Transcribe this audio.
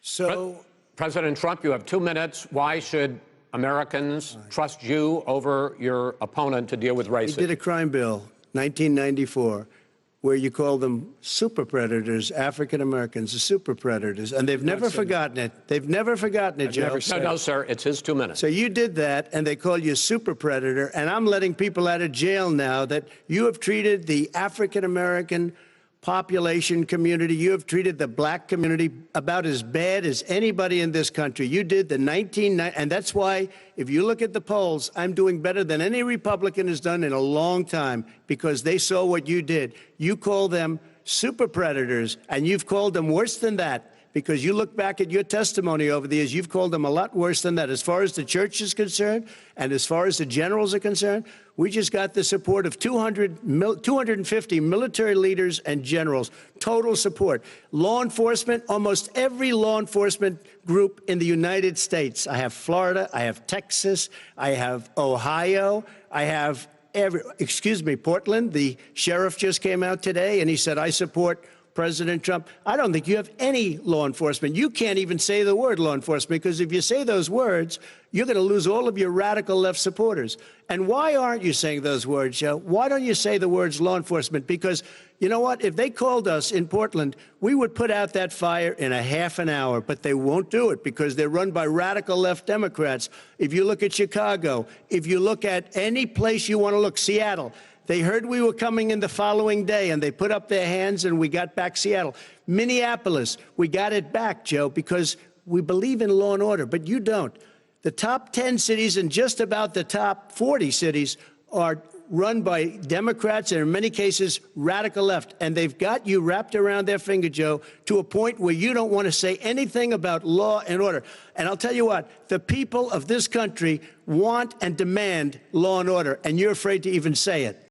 So, President Trump, you have 2 minutes. Why should Americans trust you over your opponent to deal with he racism? did a crime bill, 1994, where you call them super predators, African Americans, the super predators, and they've never forgotten it. They've never forgotten it, Joe. No, sir. It's his 2 minutes. So you did that, and they call you a super predator, and I'm letting people out of jail now that you have treated the African American population community, you have treated the black community about as bad as anybody in this country. You did the 1990, and that's why, if you look at the polls, I'm doing better than any Republican has done in a long time, because they saw what you did. You call them super predators, and you've called them worse than that. Because you look back at your testimony over the years, you've called them a lot worse than that. As far as the church is concerned, and as far as the generals are concerned, we just got the support of 250 military leaders and generals, total support. Law enforcement, almost every law enforcement group in the United States. I have Florida, I have Texas, I have Ohio, I have Portland. The sheriff just came out today and he said, I support President Trump. I don't think you have any law enforcement. You can't even say the word law enforcement, because if you say those words, you're going to lose all of your radical left supporters. And why aren't you saying those words, Joe? Why don't you say the words law enforcement? Because you know what? If they called us in Portland, we would put out that fire in a half an hour, but they won't do it because they're run by radical left Democrats. If you look at Chicago, if you look at any place you want to look, Seattle, they heard we were coming in the following day, and they put up their hands, and we got back Seattle. Minneapolis, we got it back, Joe, because we believe in law and order, but you don't. The top 10 cities and just about the top 40 cities are run by Democrats and, in many cases, radical left. And they've got you wrapped around their finger, Joe, to a point where you don't want to say anything about law and order. And I'll tell you what, the people of this country want and demand law and order, and you're afraid to even say it.